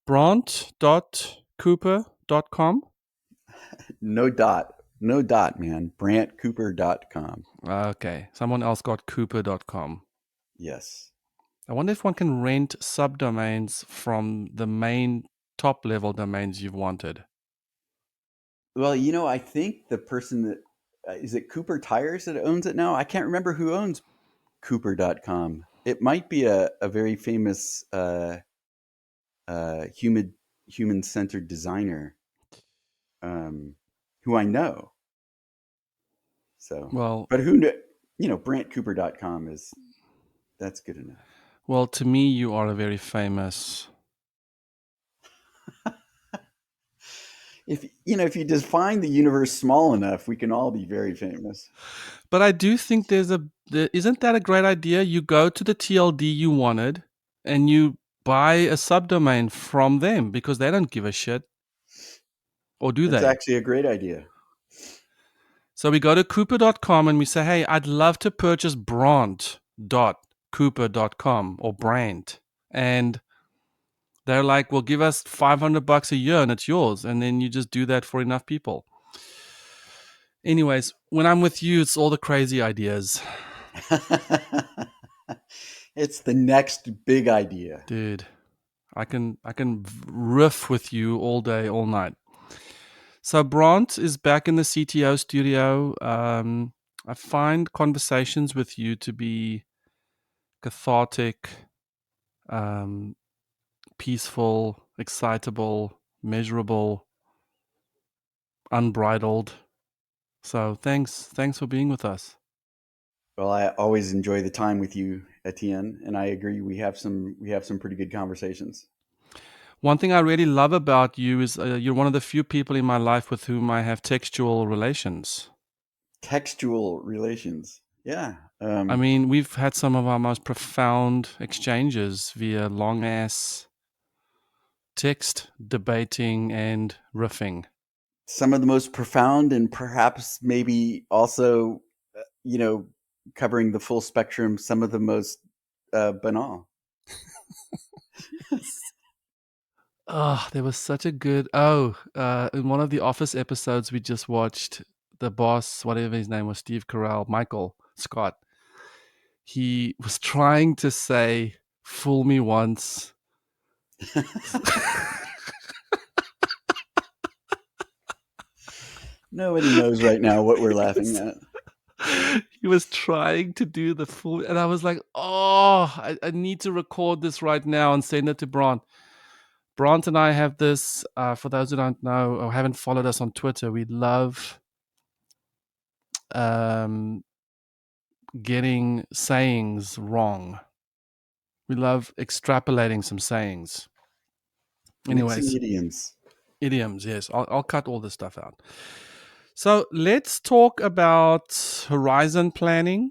Brant.cooper.com. No dot, man. BrantCooper.com. Okay, someone else got cooper.com. Yes. I wonder if one can rent subdomains from the main top level domains you've wanted. Well, I think the person that is it Cooper Tires that owns it now? I can't remember who owns Cooper.com. It might be a very famous human centered designer um, who I know. So, Well, but who kn- BrantCooper.com is that's good enough. well, to me, you are a very famous. If you define the universe small enough, we can all be very famous. But I do think isn't that a great idea? You go to the TLD you wanted and you buy a subdomain from them because they don't give a shit. Or do That's they? actually a great idea. So we go to cooper.com and we say, hey, I'd love to purchase brant.cooper.com or Brant. And they're like, well, give us $500 a year and it's yours. And then you just do that for enough people. Anyways, when I'm with you, it's all the crazy ideas. It's the next big idea. Dude, I can riff with you all day, all night. So Brant is back in the CTO studio. I find conversations with you to be cathartic, um, peaceful, excitable, measurable, unbridled. So thanks for being with us. Well, I always enjoy the time with you, Etienne, and I agree we have some pretty good conversations. One thing I really love about you is you're one of the few people in my life with whom I have textual relations. Textual relations. Yeah. I mean, we've had some of our most profound exchanges via long ass text debating and riffing. Some of the most profound and perhaps maybe also, you know, covering the full spectrum, some of the most banal. Yes. Oh, there was such a good. In one of the Office episodes we just watched, the boss, whatever his name was, Steve Carell, Michael Scott, he was trying to say, fool me once. Nobody knows right now what we're he, laughing was, at. he was trying to do the fool. And I was like, oh, I need to record this right now and send it to Brant. Brant and I have this, for those who don't know or haven't followed us on Twitter, we love um, getting sayings wrong. We love extrapolating some sayings. Mixing Anyways, idioms. idioms, yes. I'll cut all this stuff out. So let's talk about horizon planning.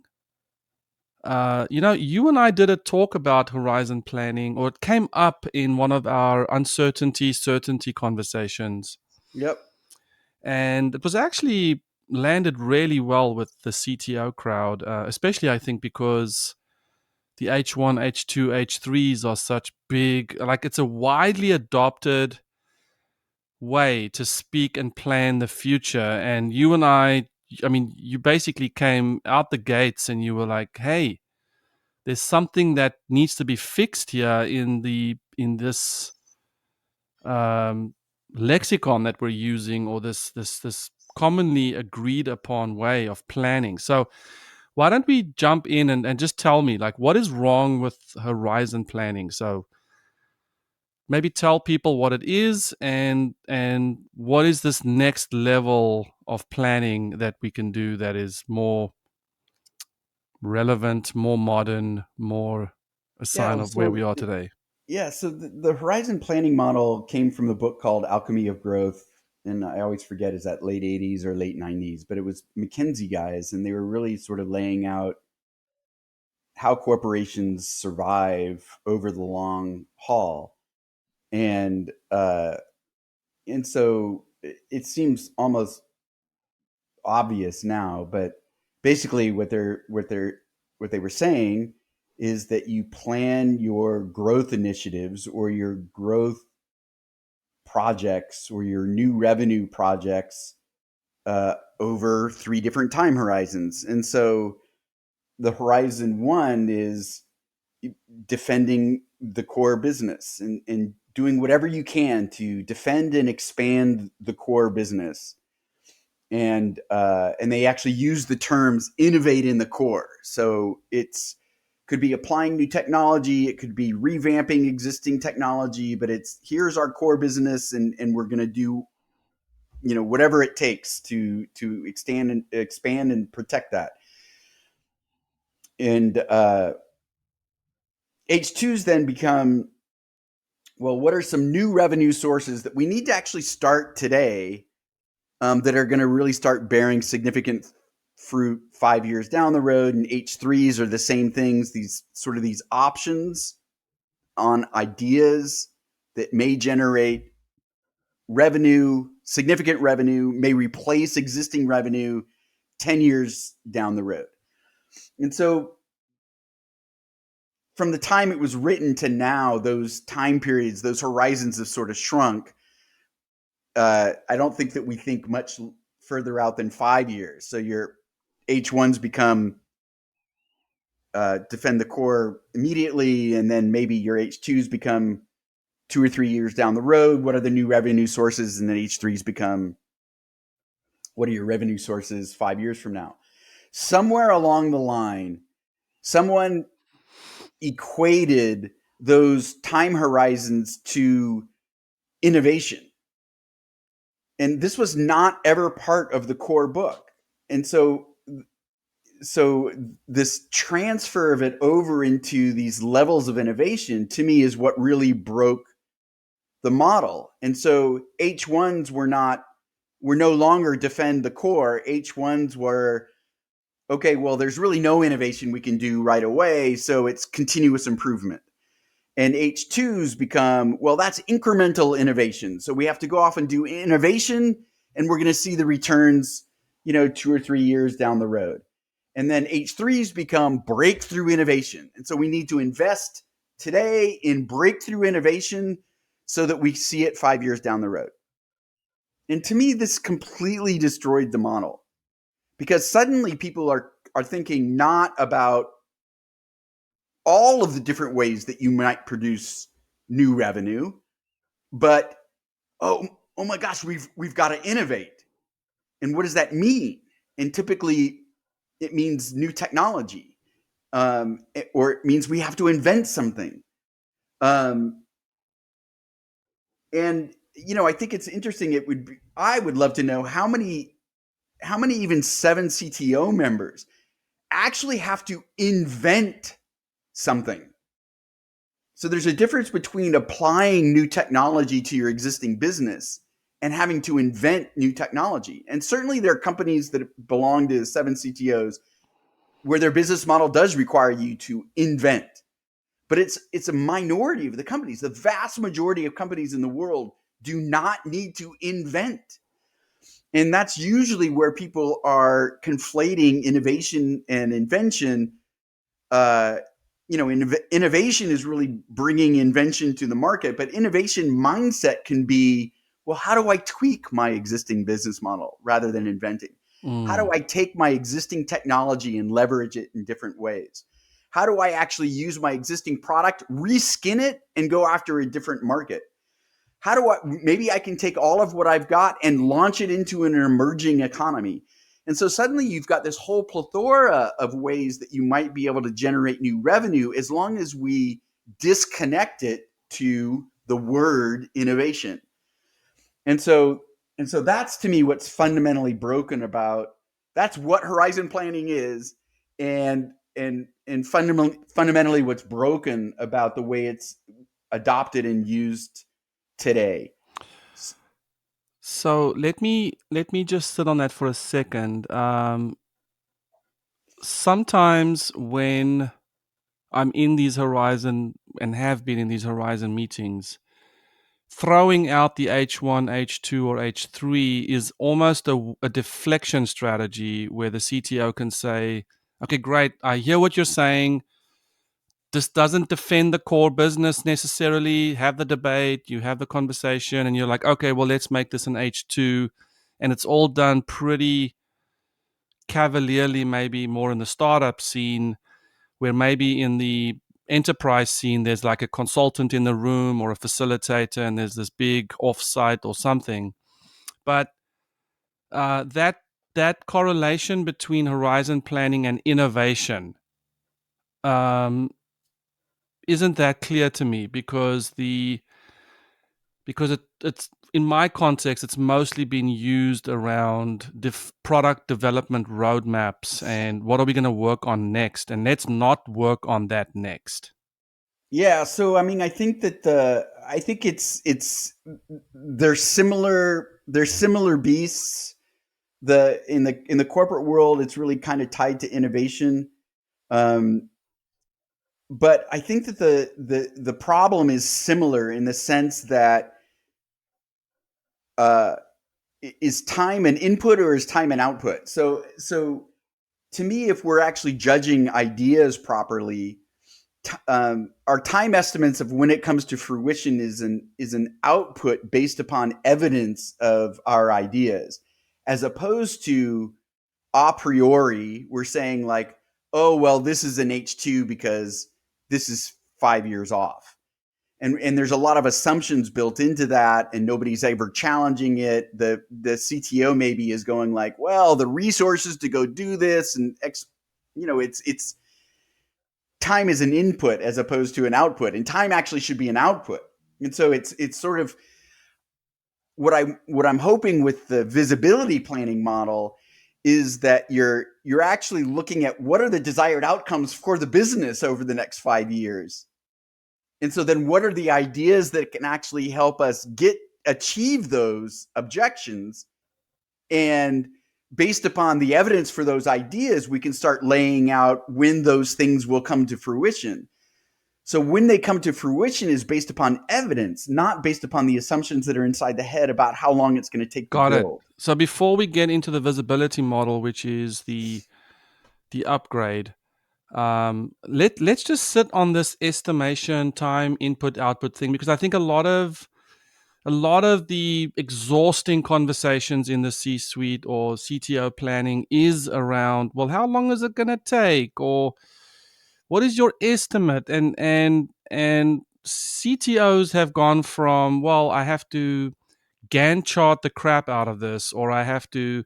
You and I did a talk about horizon planning, or it came up in one of our uncertainty, certainty conversations. Yep. And it was actually landed really well with the CTO crowd, especially I think because the H1, H2, H3s are such big, like it's a widely adopted way to speak and plan the future. And you and I mean, you basically came out the gates and you were like, hey, there's something that needs to be fixed here in this um, lexicon that we're using, or this commonly agreed upon way of planning. So why don't we jump in and just tell me, like, what is wrong with horizon planning? So maybe tell people what it is, and what is this next level of planning that we can do that is more relevant, more modern, more a sign Yeah. of where So we are today. the horizon planning model came from the book called Alchemy of Growth, and I always forget is that late '80s or late '90s, but it was McKinsey guys, and they were really sort of laying out how corporations survive over the long haul, and so it seems almost obvious now, but basically what they were saying is that you plan your growth initiatives or your growth projects or your new revenue projects over three different time horizons. And so the horizon one is defending the core business and doing whatever you can to defend and expand the core business. And they actually use the terms innovate in the core. So it's could be applying new technology, it could be revamping existing technology, but it's here's our core business, and we're going to do whatever it takes to expand and protect that. And H2s then become, well, what are some new revenue sources that we need to actually start today, that are going to really start bearing significant fruit 5 years down the road? And H3s are the same things, these sort of these options on ideas that may generate revenue, significant revenue, may replace existing revenue 10 years down the road. And so from the time it was written to now, those time periods, those horizons have sort of shrunk. I don't think that we think much further out than 5 years. So your H1s become defend the core immediately, and then maybe your H2s become 2 or 3 years down the road. What are the new revenue sources? And then H3s become, what are your revenue sources 5 years from now? Somewhere along the line, someone equated those time horizons to innovation. And this was not ever part of the core book. And so this transfer of it over into these levels of innovation, to me, is what really broke the model. And so H1s were no longer defend the core. H1s were, okay, well, there's really no innovation we can do right away, so it's continuous improvement. And H2s become, well, that's incremental innovation. So we have to go off and do innovation, and we're going to see the returns, 2 or 3 years down the road. And then H3s become breakthrough innovation. And so we need to invest today in breakthrough innovation so that we see it 5 years down the road. And to me, this completely destroyed the model, because suddenly people are thinking not about all of the different ways that you might produce new revenue, but oh my gosh, we've got to innovate. And what does that mean? And typically, it means new technology, or it means we have to invent something. Um, and I think it's interesting. I would love to know how many even 7 CTO members actually have to invent something. So there's a difference between applying new technology to your existing business and having to invent new technology. And certainly there are companies that belong to 7 CTOs where their business model does require you to invent. But it's a minority of the companies. The vast majority of companies in the world do not need to invent. And that's usually where people are conflating innovation and invention. uh, Innovation is really bringing invention to the market, but innovation mindset can be, well, how do I tweak my existing business model rather than inventing? How do Mm. I take my existing technology and leverage it in different ways? How do I actually use my existing product, reskin it, and go after a different market? How do maybe I can take all of what I've got and launch it into an emerging economy? And so suddenly you've got this whole plethora of ways that you might be able to generate new revenue, as long as we disconnect it to the word innovation. And so that's, to me, what's fundamentally broken about, that's what horizon planning is. And fundamentally what's broken about the way it's adopted and used today. So let me just sit on that for a second. Sometimes when I'm in these horizon and have been in these horizon meetings, throwing out the H1, H2, or H3 is almost a deflection strategy where the CTO can say, okay, great, I hear what you're saying. this doesn't defend the core business necessarily. Have the debate, you have the conversation, and you're like, okay, well, let's make this an H2. And it's all done pretty cavalierly, maybe more in the startup scene, where maybe in the enterprise scene, there's like a consultant in the room or a facilitator, and there's this big offsite or something. But that correlation between horizon planning and innovation um, isn't that clear to me because it's in my context it's mostly been used around product development roadmaps and what are we going to work on next, and let's not work on that next. Yeah, so I mean, I think it's they're similar beasts. In the corporate world, it's really kind of tied to innovation. Um, but I think that the problem is similar in the sense that uh, is time an input or is time an output? So to me, if we're actually judging ideas properly, our time estimates of when it comes to fruition is an output based upon evidence of our ideas, as opposed to a priori we're saying like, oh well, this is an H2 because this is 5 years off. And there's a lot of assumptions built into that, and nobody's ever challenging it. The CTO maybe is going like, well, the resources to go do this and it's time is an input as opposed to an output, and time actually should be an output. And so it's sort of what I'm hoping with the visibility planning model is that you're actually looking at what are the desired outcomes for the business over the next 5 years. And so then what are the ideas that can actually help us achieve those objections? And based upon the evidence for those ideas, we can start laying out when those things will come to fruition. So when they come to fruition is based upon evidence, not based upon the assumptions that are inside the head about how long it's going to take to Got it. build. So before we get into the visibility model, which is the upgrade, let's just sit on this estimation time input output thing, because I think a lot of the exhausting conversations in the C suite or CTO planning is around, well, how long is it going to take, or what is your estimate? And CTOs have gone from, well, I have to Gantt chart the crap out of this, or I have to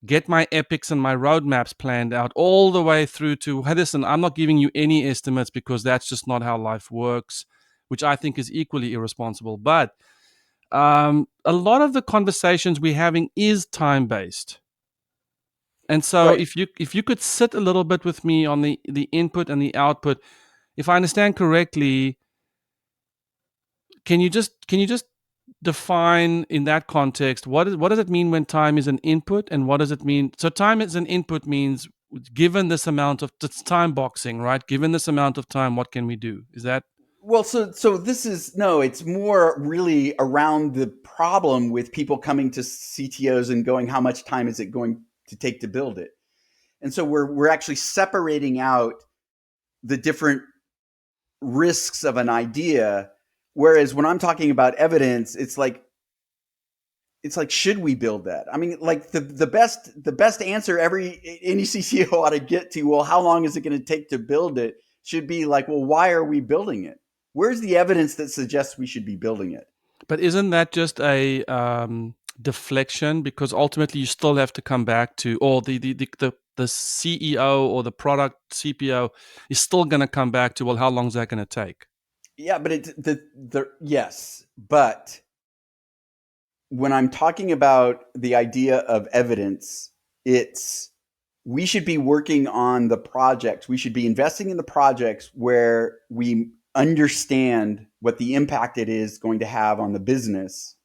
get my epics and my roadmaps planned out, all the way through to, hey, listen, I'm not giving you any estimates because that's just not how life works, which I think is equally irresponsible. But a lot of the conversations we're having is time based. And so Right. if you could sit a little bit with me on the input and the output, if I understand correctly, can you just define in that context what does it mean when time is an input, and what does it mean? So time as an input means, given this amount of, it's time boxing, right? Given this amount of time, what can we do? Is that Well, so this is no, it's more really around the problem with people coming to CTOs and going, how much time is it going to take to build it? And so we're actually separating out the different risks of an idea. Whereas when I'm talking about evidence, it's like should we build that? I mean, like the best answer any CCO ought to get to, well, how long is it going to take to build it, should be like, well, why are we building it? Where's the evidence that suggests we should be building it? but isn't that just a deflection, because ultimately you still have to come back to, or the CEO or the product CPO is still going to come back to, well, how long is that going to take? Yeah, but the yes, but when I'm talking about the idea of evidence, it's we should be working on the projects. We should be investing in the projects where we understand what the impact it is going to have on the business,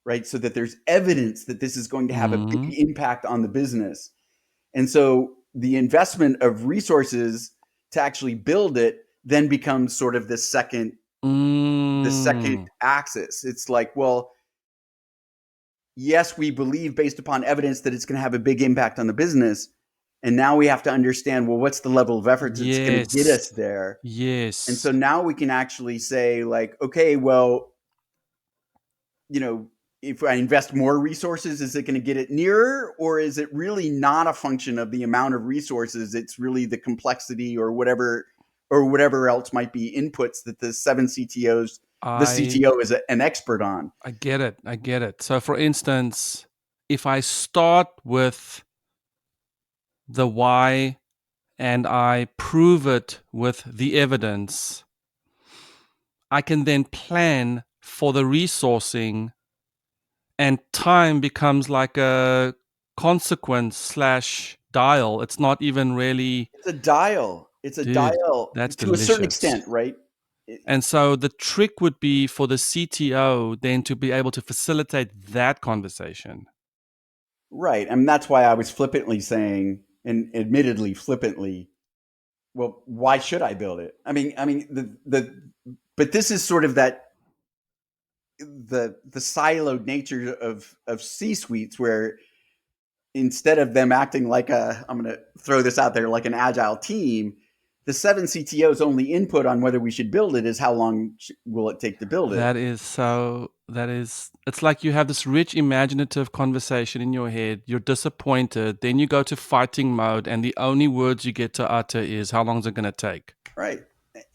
right? So that there's evidence that this is going to have a big Mm. impact on the business. And so the investment of resources to actually build it then becomes sort of the second Mm. axis. It's like, well, yes, we believe based upon evidence that it's going to have a big impact on the business, And now we have to understand, well, what's the level of effort that's going to get Yes. us there? And so Yes. now we can actually say, like, okay, well, if I invest more resources, is it going to get it nearer, or is it really not a function of the amount of resources? It's really the complexity or whatever else might be inputs that the I CTO is an expert on. I get it. I get it. So for instance, if I start with the why and I prove it with the evidence, I can then plan for the resourcing, and time becomes like a consequence slash dial. It's not even really, It's a dial. It's a dude, dial that's to a certain delicious. extent, right? It- And so the trick would be for the CTO then to be able to facilitate that conversation. right. I mean, that's why I was flippantly saying, and admittedly flippantly, well, why should I build it? But this is sort of that the siloed nature of C suites where instead of them acting like I'm going to throw this out there, like an agile team, the seven CTOs only input on whether we should build it is how long will it take to build it. It's like you have this rich imaginative conversation in your head. You're disappointed. Then you go to fighting mode, and the only words you get to utter is, how long is it going to take? Right.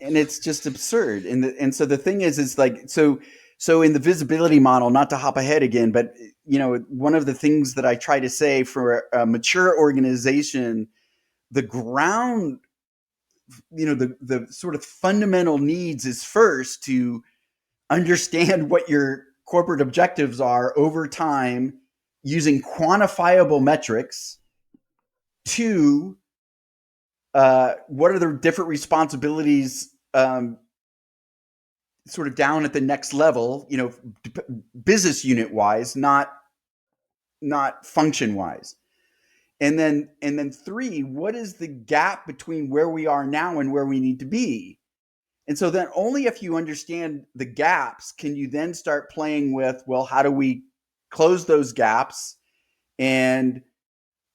And it's just absurd. And so the thing is like, so in the visibility model, not to hop ahead again, but one of the things that I try to say for a mature organization, the ground, the sort of fundamental needs is first to understand what your corporate objectives are over time using quantifiable metrics. Two, what are the different responsibilities, sort of down at the next level, business unit wise, not function wise. And then three, what is the gap between where we are now and where we need to be? And so then only if you understand the gaps can you then start playing with, well, how do we close those gaps? And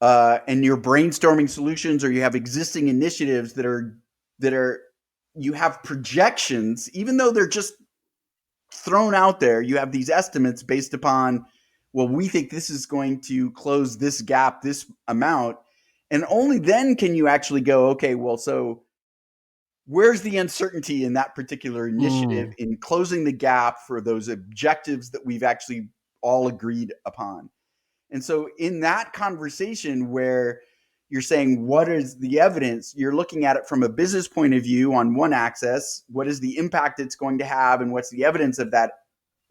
you're brainstorming solutions, or you have existing initiatives that are you have projections, even though they're just thrown out there. You have these estimates based upon, well, we think this is going to close this gap, this amount. And only then can you actually go, okay, well, so where's the uncertainty in that particular initiative Mm, in closing the gap for those objectives that we've actually all agreed upon? And so in that conversation where you're saying, what is the evidence? You're looking at it from a business point of view on one axis. What is the impact it's going to have, and what's the evidence of that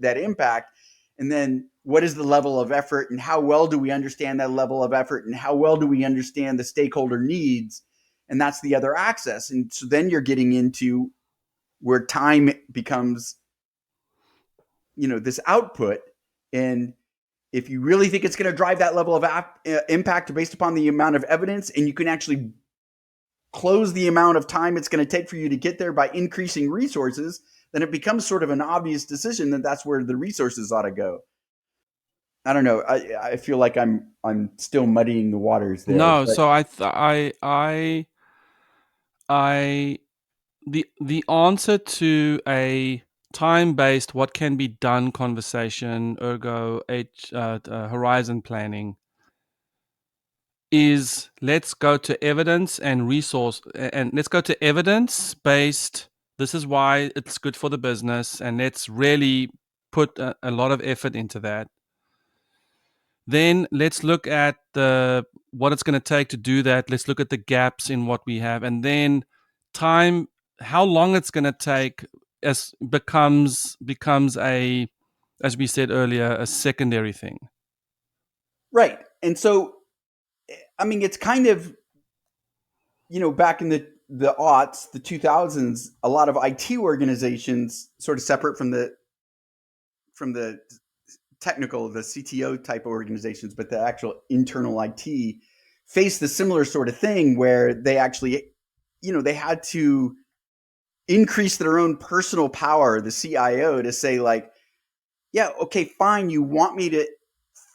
impact? And then what is the level of effort, and how well do we understand that level of effort, and how well do we understand the stakeholder needs? And that's the other axis. And so then you're getting into where time becomes, this output. And if you really think it's going to drive that level of impact based upon the amount of evidence, and you can actually close the amount of time it's going to take for you to get there by increasing resources, then it becomes sort of an obvious decision that that's where the resources ought to go. I don't know. I feel like I'm still muddying the waters there, no, but so I, the answer to a time-based what can be done conversation, ergo horizon planning, is let's go to evidence and resource, and let's go to evidence based. This is why it's good for the business, and let's really put a lot of effort into that. Then let's look at the what it's going to take to do that. Let's look at the gaps in what we have, and then time, how long it's going to take, as becomes a, as we said earlier, a secondary thing. right. And so, I mean, it's kind of, back in the aughts, the 2000s, a lot of IT organizations, sort of separate from the technical, the CTO type organizations, but the actual internal IT faced the similar sort of thing where they actually, they had to increase their own personal power, the CIO, to say, like, yeah, okay, fine, you want me to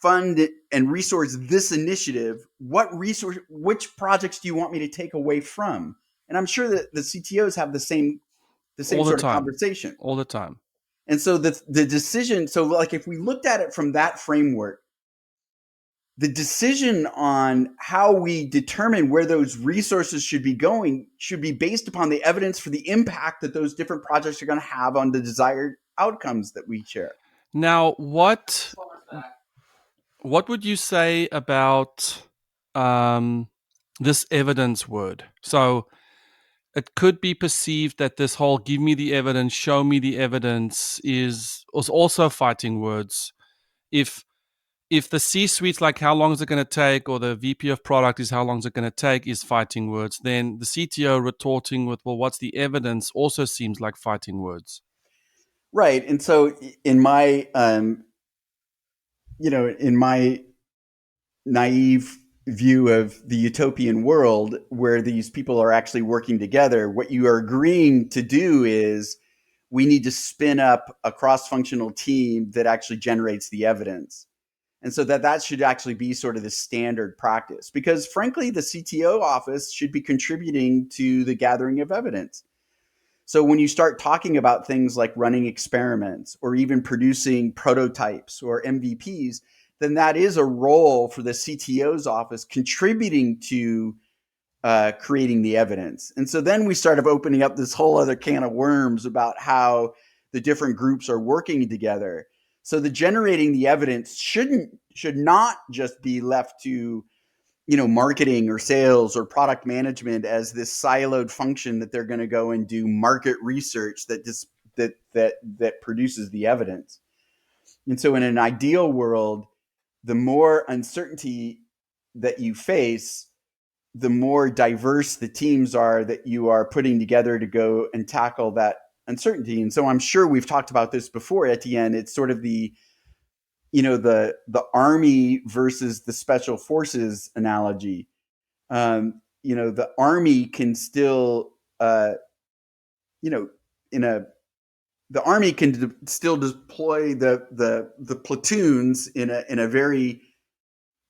fund and resource this initiative, which projects do you want me to take away from? And I'm sure that the CTOs have the same All the sort of time. conversation. All the time. And so the decision, so like if we looked at it from that framework, the decision on how we determine where those resources should be going should be based upon the evidence for the impact that those different projects are going to have on the desired outcomes that we share. Now, what would you say about um, this evidence word? So it could be perceived that this whole "give me the evidence, show me the evidence" is also fighting words. If if the C-suite's like how long is it going to take, or the VP of product is how long is it going to take, is fighting words, then the CTO retorting with, well, what's the evidence, also seems like fighting words. Right. And so in my in my naive view of the utopian world where these people are actually working together, what you are agreeing to do is we need to spin up a cross-functional team that actually generates the evidence. And so that should actually be sort of the standard practice, because frankly, the CTO office should be contributing to the gathering of evidence. So when you start talking about things like running experiments or even producing prototypes or MVPs, then that is a role for the CTO's office contributing to creating the evidence. And so then we started opening up this whole other can of worms about how the different groups are working together. So the generating the evidence should not just be left to marketing or sales or product management as this siloed function that they're going to go and do market research that produces the evidence. And so in an ideal world, the more uncertainty that you face, the more diverse the teams are that you are putting together to go and tackle that uncertainty. And so I'm sure we've talked about this before, Etienne. It's sort of the army versus the special forces analogy. The army can still, you know, in a the army can still deploy the platoons in a very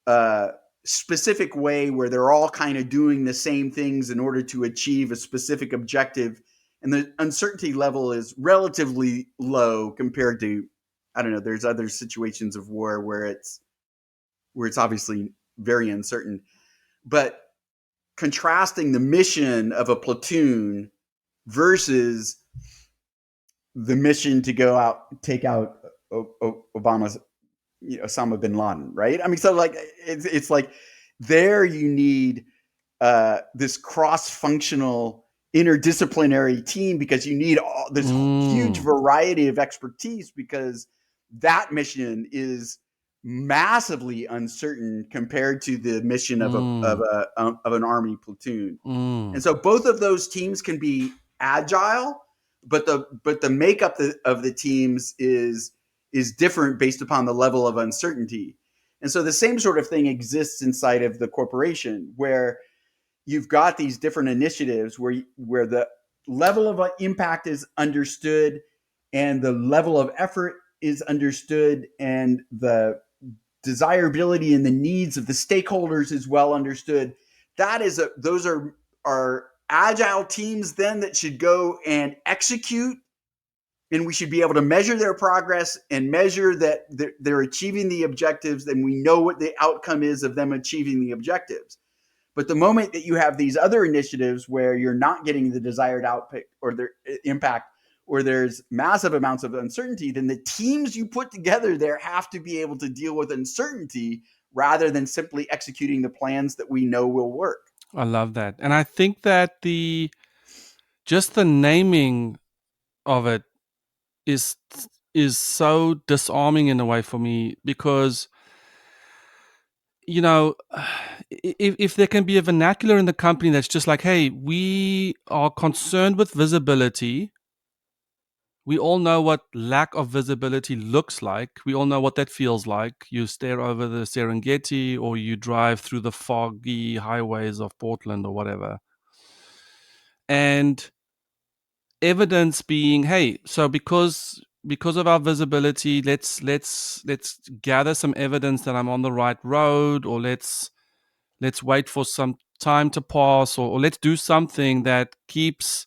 uh, specific way where they're all kind of doing the same things in order to achieve a specific objective, and the uncertainty level is relatively low compared to, I don't know. There's other situations of war where it's obviously very uncertain, but contrasting the mission of a platoon versus the mission to go out take out Obama's Osama bin Laden, right? I mean, so like it's like there you need this cross-functional interdisciplinary team because you need this huge Mm, variety of expertise because that mission is massively uncertain compared to the mission of a of mm, a of an army platoon. And mm. so both of those teams can be agile, but the makeup of the teams is different based upon the level of uncertainty. And so the same sort of thing exists inside of the corporation where you've got these different initiatives where the level of impact is understood and the level of effort is understood and the desirability and the needs of the stakeholders is well understood. Those are agile teams then that should go and execute, and we should be able to measure their progress and measure that they're achieving the objectives, and we know what the outcome is of them achieving the objectives. But the moment that you have these other initiatives where you're not getting the desired output or their impact, or there's massive amounts of uncertainty, then the teams you put together there have to be able to deal with uncertainty rather than simply executing the plans that we know will work. I love that. And I think that the just the naming of it is is so disarming in a way for me, because you know if there can be a vernacular in the company that's just like, hey, we are concerned with visibility. We all know what lack of visibility looks like. We all know what that feels like. You stare over the Serengeti, or you drive through the foggy highways of Portland or whatever. And evidence being, hey, so because because of our visibility, let's gather some evidence that I'm on the right road, or let's wait for some time to pass, or let's do something that keeps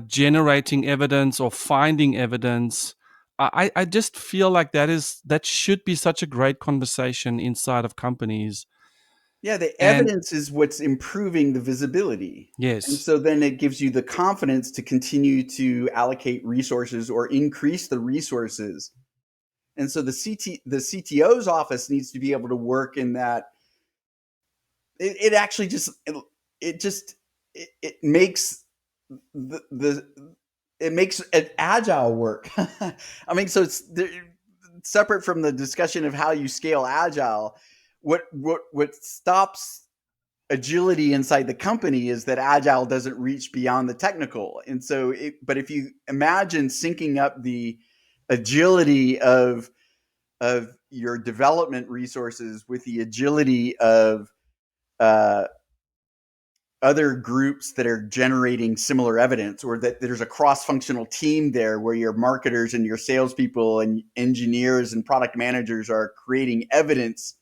generating evidence or finding evidence. I just feel like that should be such a great conversation inside of companies. Yeah, the And evidence is what's improving the visibility. And yes, so then it gives you the confidence to continue to allocate resources or increase the resources. And so the CTO's office needs to be able to work in that. It actually just it just it makes the it makes it agile work. I mean, so it's separate from the discussion of how you scale agile. What stops agility inside the company is that agile doesn't reach beyond the technical. And so but if you imagine syncing up the agility of your development resources with the agility of uh, other groups that are generating similar evidence, or that there's a cross-functional team there where your marketers and your salespeople and engineers and product managers are creating evidence,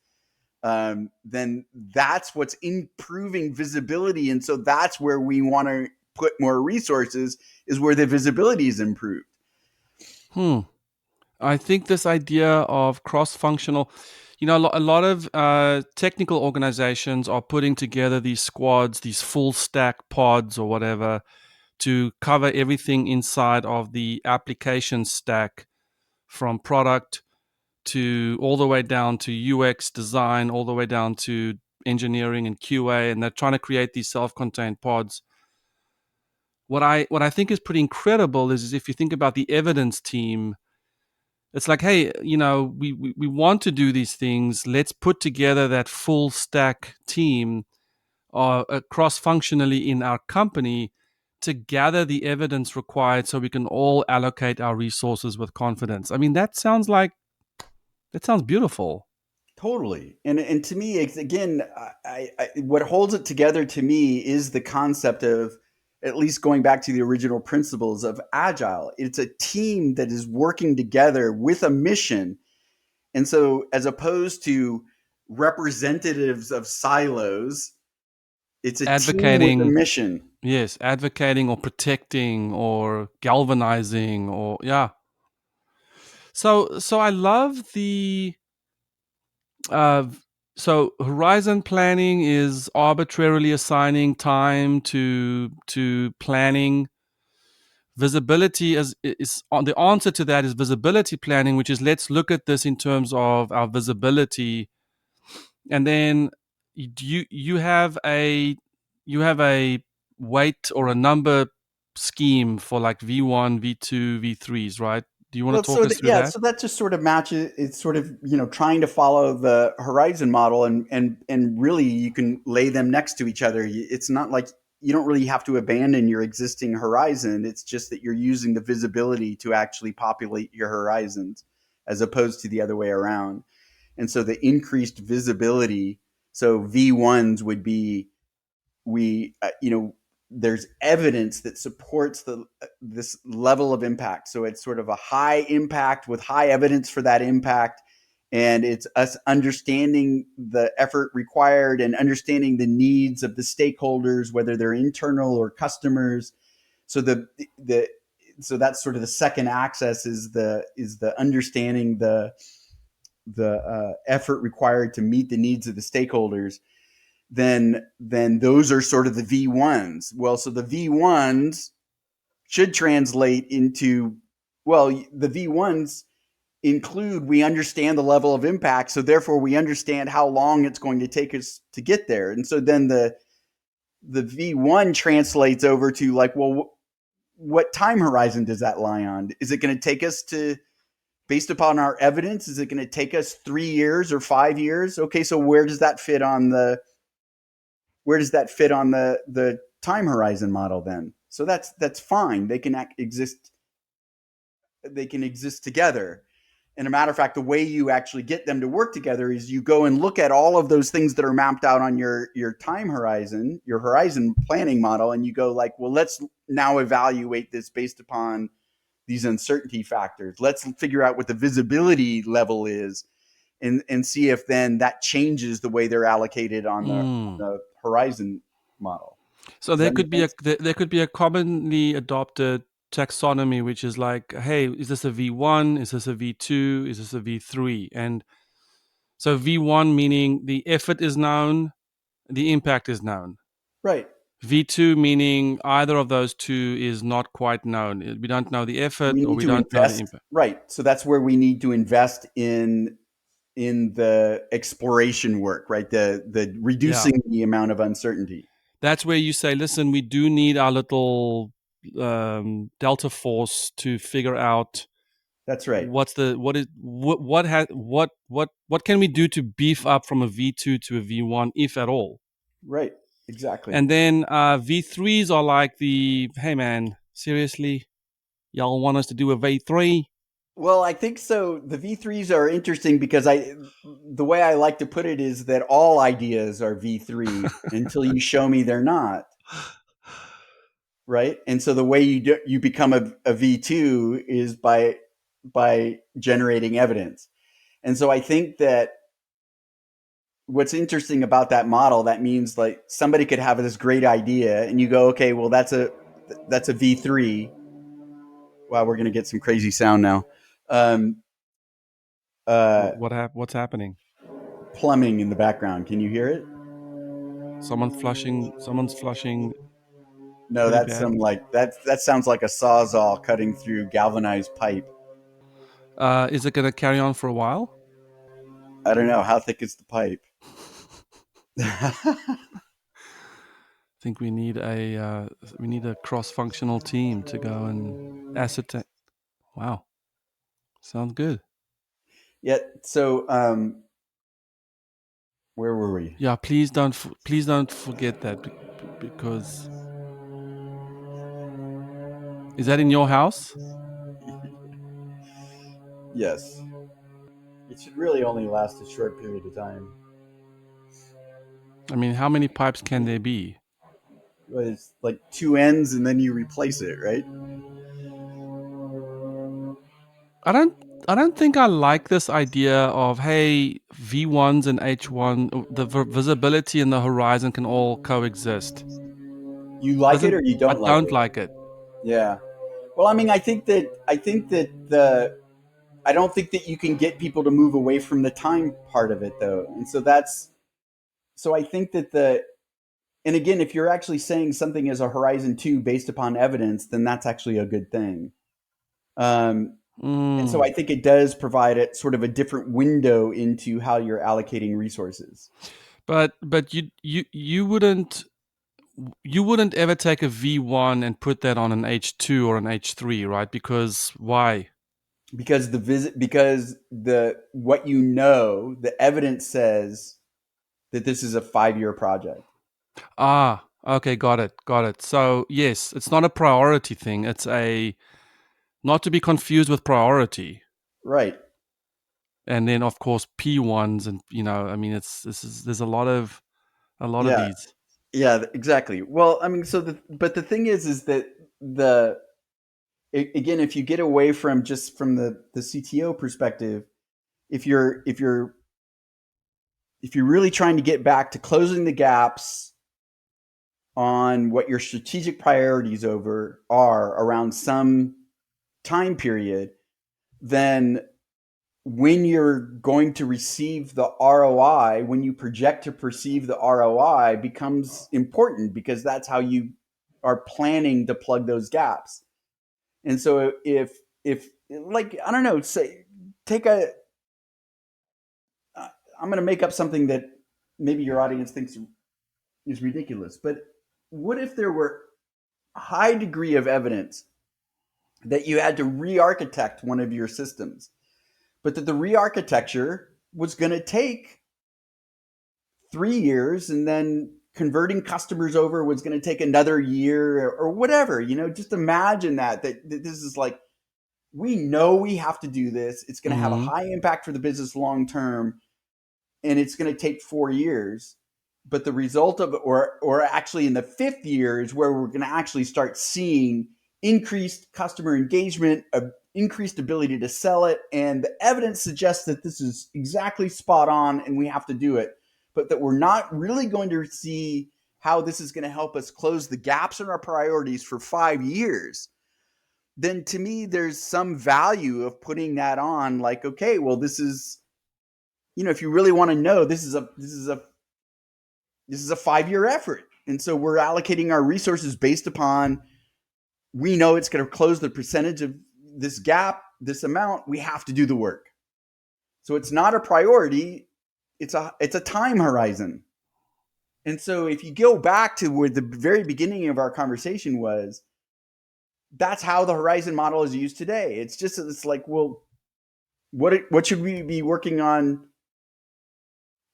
then that's what's improving visibility. And so that's where we want to put more resources, is where the visibility is improved. hmm. I think this idea of cross-functional, a lot of technical organizations are putting together these squads, these full stack pods or whatever, to cover everything inside of the application stack, from product to all the way down to UX design, all the way down to engineering and QA, and they're trying to create these self-contained pods. What I think is pretty incredible is if you think about the evidence team, it's like, hey, we want to do these things. Let's put together that full stack team cross functionally in our company to gather the evidence required so we can all allocate our resources with confidence. I mean, that sounds beautiful. Totally. And to me, it's, again, what holds it together to me is the concept of, at least going back to the original principles of agile. It's a team that is working together with a mission. And so, as opposed to representatives of silos, it's a team with a Advocating, mission. yes, advocating or protecting or galvanizing, or yeah. So I love the uh, so horizon planning is arbitrarily assigning time to planning. Visibility is on the answer to that is visibility planning, which is, let's look at this in terms of our visibility. And then you have a weight or a number scheme for like V1, V2, V3s, right? Do you want to Well, talk us through yeah, that? so that just sort of matches. It's sort of, trying to follow the horizon model, and really you can lay them next to each other. It's not like you don't really have to abandon your existing horizon. It's just that you're using the visibility to actually populate your horizons, as opposed to the other way around. And so the increased visibility, so V1s would be, we there's evidence that supports this level of impact, so it's sort of a high impact with high evidence for that impact. And it's us understanding the effort required and understanding the needs of the stakeholders, whether they're internal or customers. So the so that's sort of the second axis, is the understanding the effort required to meet the needs of the stakeholders. Then those are sort of the V1s. Well, so the V1s should translate into, well, the V1s include, we understand the level of impact, so therefore we understand how long it's going to take us to get there. And so then the V1 translates over to, like, well, what time horizon does that lie on? Is it going to take us to, based upon our evidence, is it going to take us 3 years or 5 years? Okay, so where does that fit on the time horizon model then? So that's fine. They can exist together. And a matter of fact, the way you actually get them to work together is you go and look at all of those things that are mapped out on your time horizon, your horizon planning model, and you go like, well, let's now evaluate this based upon these uncertainty factors. Let's figure out what the visibility level is, and see if then that changes the way they're allocated on Mm. the horizon model. So Does there that make could be a sense? there could be a commonly adopted taxonomy, which is like, hey, is this a V1? Is this a V2? Is this a V3? And so V1 meaning the effort is known, the impact is known. Right. V2 meaning either of those two is not quite known. We don't know the We effort or need we to don't know the invest. impact. Right. So that's where we need to invest in the exploration work, right? The Yeah. reducing the amount of uncertainty. That's where you say, listen, we do need our little delta force to figure out That's right. what can we do to beef up from a V2 to a V1, if at all. Right. Exactly. And then V3s are like the, hey man, seriously, y'all want us to do a V3? Well, I think so. The V3s are interesting because the way I like to put it is that all ideas are V3 until you show me they're not, right? And so the way you become a V2 is by generating evidence. And so I think that what's interesting about that model, that means like somebody could have this great idea and you go, okay, well that's a V3. Wow, we're gonna get some crazy sound now. Um, uh, What's happening? Plumbing in the background. Can you hear it? Someone's flushing No, pretty that's bad. some like that sounds like a sawzall cutting through galvanized pipe. Is it going to carry on for a while? I don't know how thick is the pipe. I think we need a cross functional team to go and ascertain. Wow, sounds good. Yeah. So where were we? Yeah, please don't forget that because is that in your house? Yes. It should really only last a short period of time. I mean, how many pipes can there be? But it's like two ends and then you replace it, right? I don't I don't think I like this idea of, hey, V1s and H1, the visibility and the horizon can all coexist. You like it Doesn't or you I don't like don't it. like it. Yeah. Well, I mean, I think that I don't think that you can get people to move away from the time part of it though. And so I think that and again, if you're actually saying something is a horizon 2 based upon evidence, then that's actually a good thing. Um, and so I Mm. think it does provide it sort of a different window into how you're allocating resources. But you wouldn't ever take a V1 and put that on an H2 or an H3, right? Because why? Because the what you know, the evidence says that this is a 5-year project. Ah, okay, got it, got it. So yes, it's not a priority thing. It's a not to be confused with priority. Right. And then of course P1s, and I mean, there's a lot of Yeah. these. Yeah, exactly. Well, I mean, but the thing is that the again, if you get away from just from the CTO perspective, if you're if you're really trying to get back to closing the gaps on what your strategic priorities over are around some time period, then when you're going to receive the ROI, when you project to perceive the ROI becomes important because that's how you are planning to plug those gaps. And so if like I don't know, say take a I'm going to make up something that maybe your audience thinks is ridiculous, but what if there were a high degree of evidence that you had to re-architect one of your systems, but that the re-architecture was going to take 3 years, and then converting customers over was going to take another year or whatever. Just imagine that this is like, we know we have to do this. It's going to have a Mhm. high impact for the business long term, and it's going to take 4 years. But the result of it, or actually in the fifth year, is where we're going to actually start seeing increased customer engagement, increased ability to sell it, and the evidence suggests that this is exactly spot on and we have to do it, but that we're not really going to see how this is going to help us close the gaps in our priorities for 5 years, then to me, there's some value of putting that on. Like, okay, well, this is, if you really want to know, this is a 5 year effort, and so we're allocating our resources based upon we know it's going to close the percentage of this gap, this amount. We have to do the work. So it's not a priority. It's a time horizon. And so if you go back to where the very beginning of our conversation was, that's how the horizon model is used today. It's like, well, what should we be working on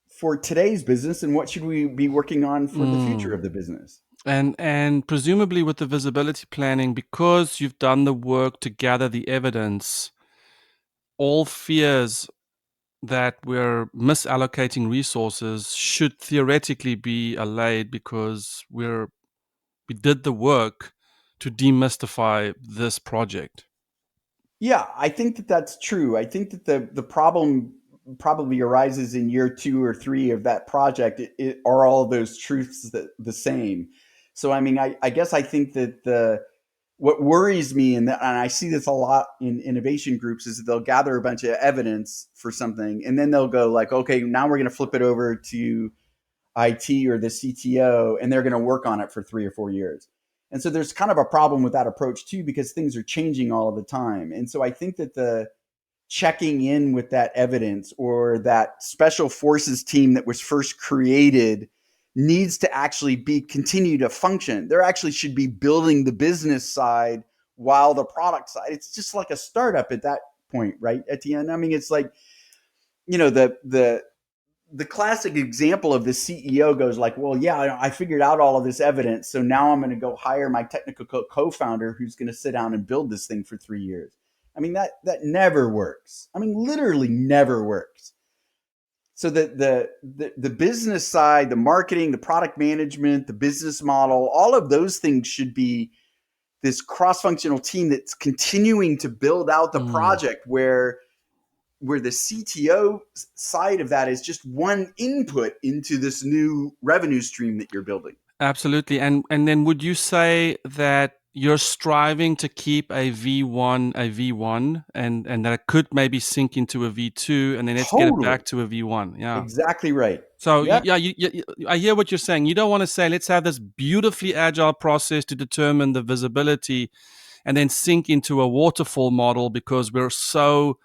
for today's business, and what should we be working on for the future Mm. of the business? And presumably with the visibility planning, because you've done the work to gather the evidence, all fears that we're misallocating resources should theoretically be allayed because we did the work to demystify this project. Yeah, I think that that's true. I think that the problem probably arises in year 2 or 3 of that project. Are all of those truths the same? So, I mean, I guess I think that the what worries me, and I see this a lot in innovation groups, is that they'll gather a bunch of evidence for something, and then they'll go like, okay, now we're going to flip it over to IT or the CTO, and they're going to work on it for 3 or 4 years. And so there's kind of a problem with that approach too, because things are changing all of the time. And so I think that the checking in with that evidence, or that special forces team that was first created, needs to actually be continue to function. There actually should be building the business side while the product side. It's just like a startup at that point, right, Etienne? I mean, it's like, the classic example of the CEO goes like, well, yeah, I figured out all of this evidence, so now I'm going to go hire my technical co-founder who's going to sit down and build this thing for 3 years. I mean, that never works. I mean, literally never works. So the business side, the marketing, the product management, the business model, all of those things should be this cross-functional team that's continuing to build out the Mm. project, where the CTO side of that is just one input into this new revenue stream that you're building. Absolutely. And then would you say that you're striving to keep a V1 and that it could maybe sink into a V2 and then let's get it Totally. back to a V1. Yeah. Exactly right. So Yeah. yeah, I hear what you're saying. You don't want to say let's have this beautifully agile process to determine the visibility and then sink into a waterfall model because we're so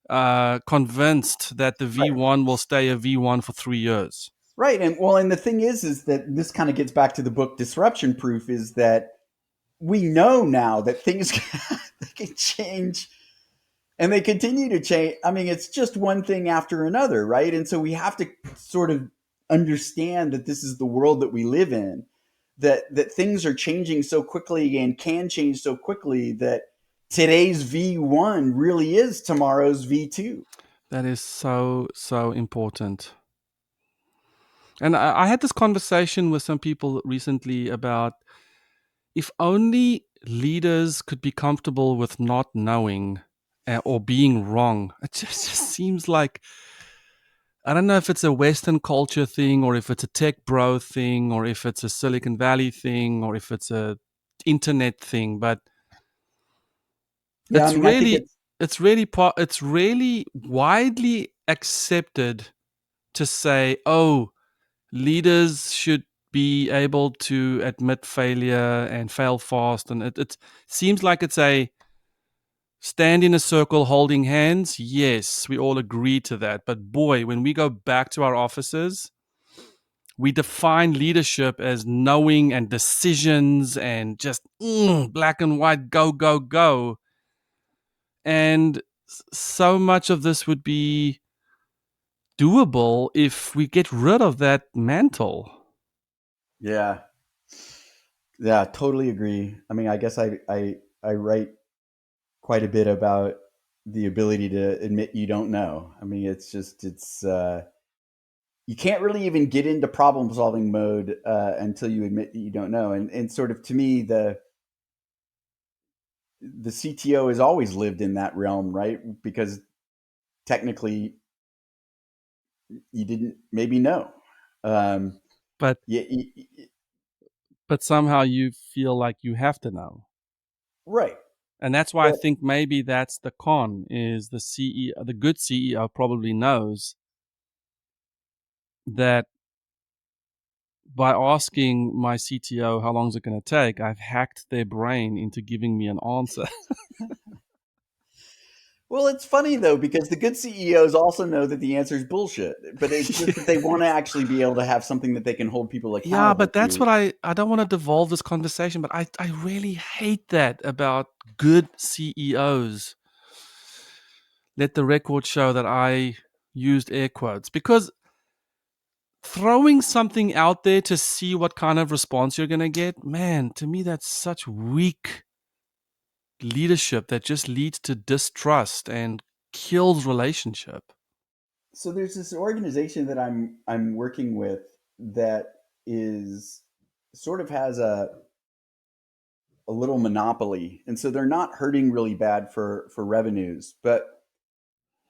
convinced that the Right. V1 will stay a V1 for 3 years. Right. And well, and the thing is that this kind of gets back to the book Disruption Proof, is that we know now that things they can change, and they continue to change. I mean, it's just one thing after another, right? And so we have to sort of understand that this is the world that we live in, that things are changing so quickly and can change so quickly, that today's V1 really is tomorrow's V2. That is so, so important. And I had this conversation with some people recently about if only leaders could be comfortable with not knowing or being wrong. It just seems like I don't know if it's a Western culture thing or if it's a tech bro thing or if it's a Silicon Valley thing or if it's a internet thing, but Yeah, I it's mean, I think really it's it's really widely accepted to say, oh, leaders should be able to admit failure and fail fast. And it seems like it's a stand in a circle holding hands. Yes, we all agree to that. But boy, when we go back to our offices, we define leadership as knowing and decisions and just black and white, go, go, go. And so much of this would be doable if we get rid of that mantle. yeah, yeah, totally agree. I mean, I guess I write quite a bit about the ability to admit you don't know. I mean, it's you can't really even get into problem solving mode until you admit that you don't know. And sort of, to me, the CTO has always lived in that realm, right? Because technically you didn't maybe know. Um, but yeah, but somehow you feel like you have to know. right. And that's why I But think maybe that's the con is the CEO, the good CEO probably knows that by asking my CTO how long is it going to take, I've hacked their brain into giving me an answer. well, it's funny though because the good CEOs also know that the answer is bullshit, but it's just that they want to actually be able to have something that they can hold people Yeah, accountable but that's to. what I don't want to devolve this conversation, but I really hate that about good CEOs. Let the record show that I used air quotes because throwing something out there to see what kind of response you're going to get, man, to me that's such weak leadership that just leads to distrust and kills relationship. So there's this organization that I'm working with that is sort of has a little monopoly, and so they're not hurting really bad for revenues, but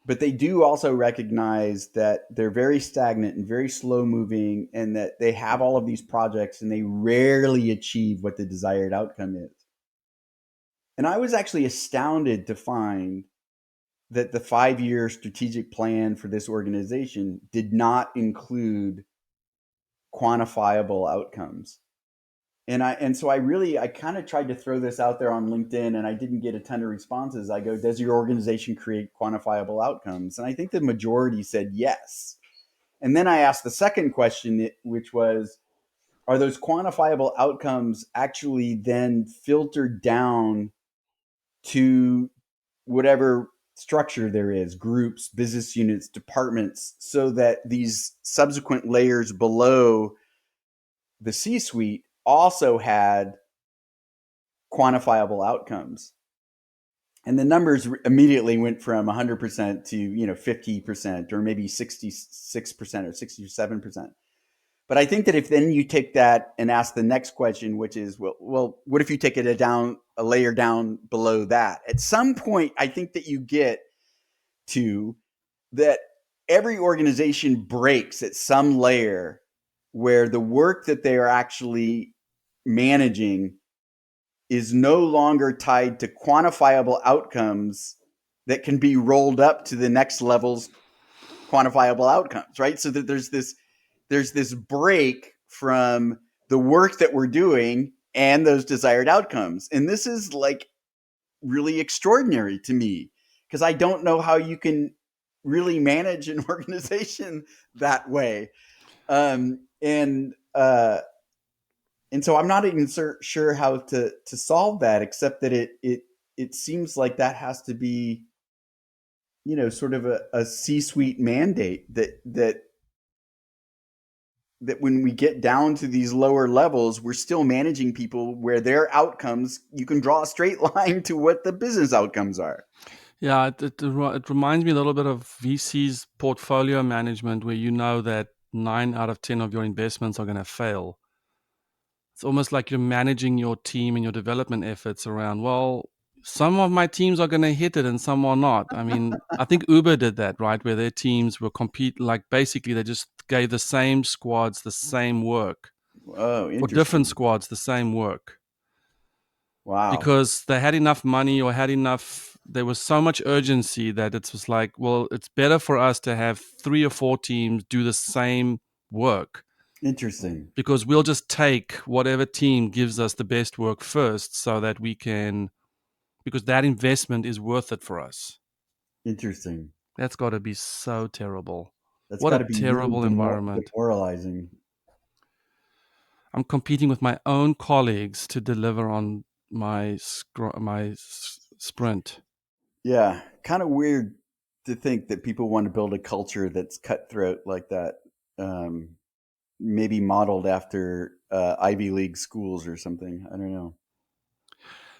they do also recognize that they're very stagnant and very slow moving, and that they have all of these projects and they rarely achieve what the desired outcome is. And I was actually astounded to find that the 5 year strategic plan for this organization did not include quantifiable outcomes. And so I kind of tried to throw this out there on LinkedIn, and I didn't get a ton of responses. I go, does your organization create quantifiable outcomes? And I think the majority said yes. And then I asked the second question, which was, are those quantifiable outcomes actually then filtered down to whatever structure there is, groups, business units, departments, so that these subsequent layers below the C suite also had quantifiable outcomes? And the numbers immediately went from 100% to 50% or maybe 66% or 67%. But I think that if then you take that and ask the next question, which is, well, what if you take it a layer down below that? At some point, I think that you get to that every organization breaks at some layer where the work that they are actually managing is no longer tied to quantifiable outcomes that can be rolled up to the next level's quantifiable outcomes, right? So that there's this break from the work that we're doing and those desired outcomes. And this is like really extraordinary to me because I don't know how you can really manage an organization that way. And so I'm not even sure how to solve that, except that it seems like that has to be sort of a C-suite mandate that when we get down to these lower levels, we're still managing people where their outcomes, you can draw a straight line to what the business outcomes are. Yeah, it reminds me a little bit of VC's portfolio management, where you know that 9 out of 10 of your investments are going to fail. It's almost like you're managing your team and your development efforts around, well, some of my teams are going to hit it and some are not. I mean, I think Uber did that, right? Where their teams were compete, like basically they just gave the same squads the same work, Oh, or different interesting. squads the same work, Wow. because they had enough money or had enough, there was so much urgency that it was like, well, it's better for us to have 3 or 4 teams do the same work, Interesting. because we'll just take whatever team gives us the best work first so that we can, because that investment is worth it for us. Interesting. That's got to be so terrible. That's What got a to be really terrible environment. demoralizing. I'm competing with my own colleagues to deliver on my sprint. Yeah, kind of weird to think that people want to build a culture that's cutthroat like that. Um, Maybe modeled after Ivy League schools or something. I don't know.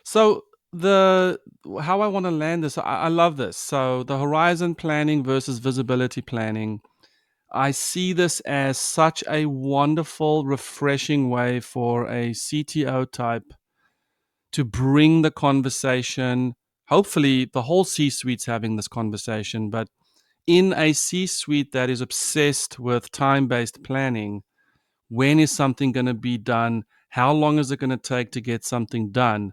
So the how I want to land this, I love this. So the horizon planning versus visibility planning. I see this as such a wonderful, refreshing way for a CTO type to bring the conversation. Hopefully, the whole C suite's having this conversation, but in a C suite that is obsessed with time based planning, when is something going to be done? How long is it going to take to get something done?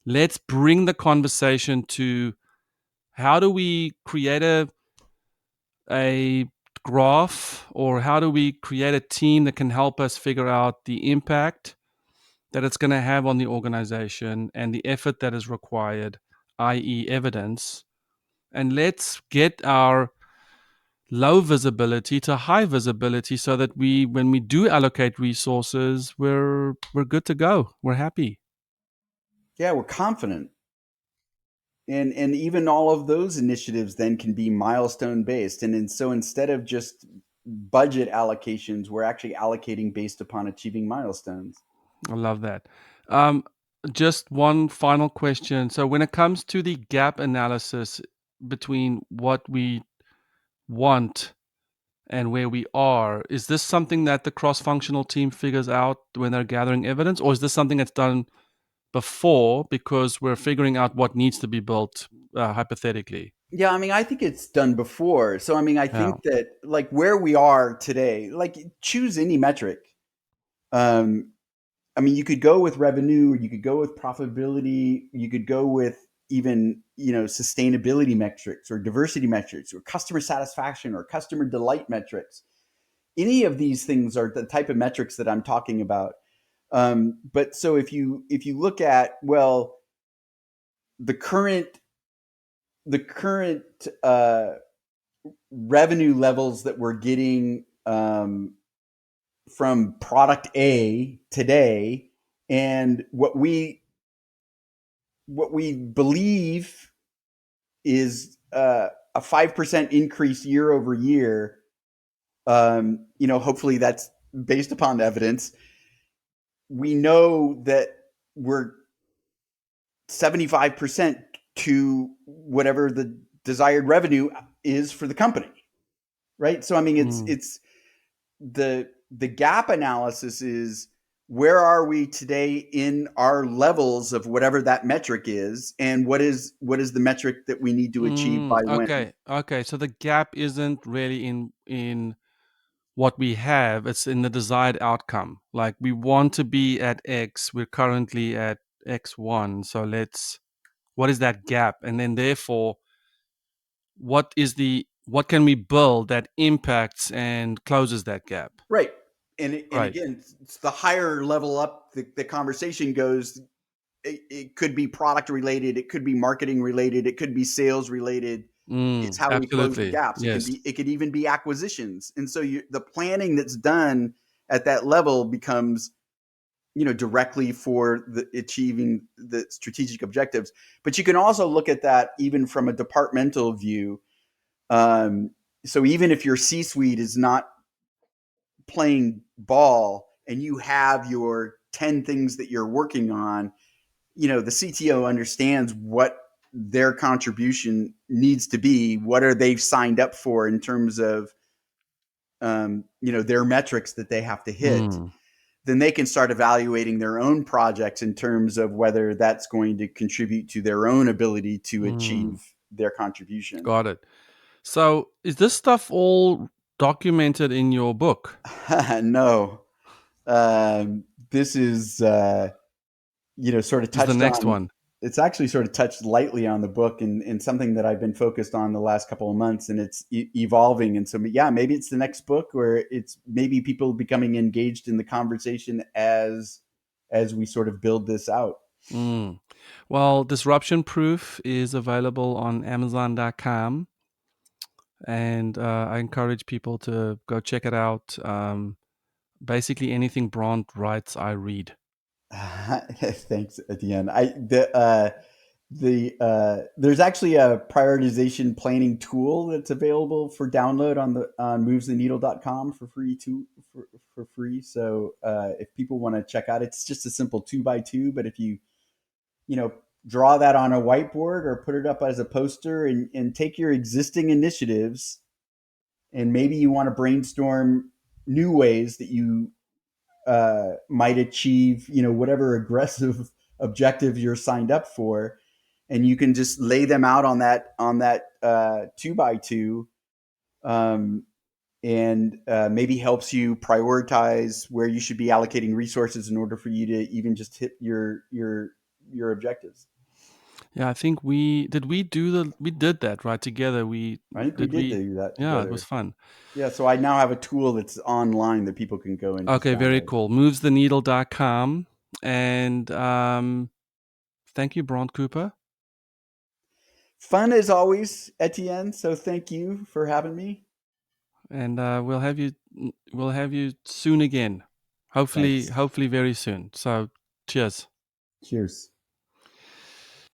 Let's bring the conversation to how do we create a graph, or how do we create a team that can help us figure out the impact that it's going to have on the organization and the effort that is required, i.e., evidence. And let's get our low visibility to high visibility so that when we do allocate resources, we're good to go. We're happy. Yeah, we're confident. And even all of those initiatives then can be milestone based. So instead of just budget allocations, we're actually allocating based upon achieving milestones. I love that. Um, just one final question. So, when it comes to the gap analysis between what we want and where we are, is this something that the cross functional team figures out when they're gathering evidence, or is this something that's done before because we're figuring out what needs to be built hypothetically? Yeah, I mean, I think it's done before. So, I mean, I Yeah. think that like where we are today, like choose any metric. Um, I mean, you could go with revenue, or you could go with profitability, you could go with even, sustainability metrics or diversity metrics or customer satisfaction or customer delight metrics. Any of these things are the type of metrics that I'm talking about. But so if you look at, well, the current the current revenue levels that we're getting from product A today, and what we believe is a 5% increase year over year. Hopefully that's based upon evidence. We know that we're 75% to whatever the desired revenue is for the company, right? So I mean, it's Mm, it's the gap analysis is where are we today in our levels of whatever that metric is, and what is the metric that we need to achieve by when. okay. Okay. So the gap isn't really in what we have, it's in the desired outcome. Like, we want to be at X, we're currently at X1. So what is that gap? And then therefore, what can we build that impacts and closes that gap? Right. And Right. again, it's the higher level up the conversation goes, it could be product related, it could be marketing related, it could be sales related. It's how we close the Absolutely. gaps. It can Yes. be, it could even be acquisitions. And so the planning that's done at that level becomes, directly for achieving the strategic objectives. But you can also look at that even from a departmental view. Um, so even if your C-suite is not playing ball and you have your 10 things that you're working on, the CTO understands what their contribution needs to be. What are they signed up for in terms of, their metrics that they have to hit? Mm, Then they can start evaluating their own projects in terms of whether that's going to contribute to their own ability to mm. achieve their contribution. Got it. So is this stuff all documented in your book? No, this is sort of This is the touched next on. one. It's actually sort of touched lightly on the book, and something that I've been focused on the last couple of months, and it's evolving. And so, yeah, maybe it's the next book, or it's maybe people becoming engaged in the conversation as we sort of build this out. Mm. Well, Disruption Proof is available on Amazon.com, and I encourage people to go check it out. Basically, anything Brant writes, I read. Thanks, Etienne. There's actually a prioritization planning tool that's available for download on movestheneedle.com for free too, for free. So if people want to check out, it's just a simple 2x2. But if you know draw that on a whiteboard or put it up as a poster, and take your existing initiatives, and maybe you want to brainstorm new ways that you might achieve, whatever aggressive objective you're signed up for, and you can just lay them out on that 2x2, um, and maybe helps you prioritize where you should be allocating resources in order for you to even just hit your objectives. Yeah, I think we did that right together. We I think we did did we do that Yeah, it was together. fun. Yeah, so I now have a tool that's online that people can go and just Okay, very download. cool. Movestheneedle.com. And thank you, Brant Cooper. Fun as always, Etienne. So thank you for having me. And we'll have you soon again. Thanks. Hopefully very soon. So cheers. Cheers.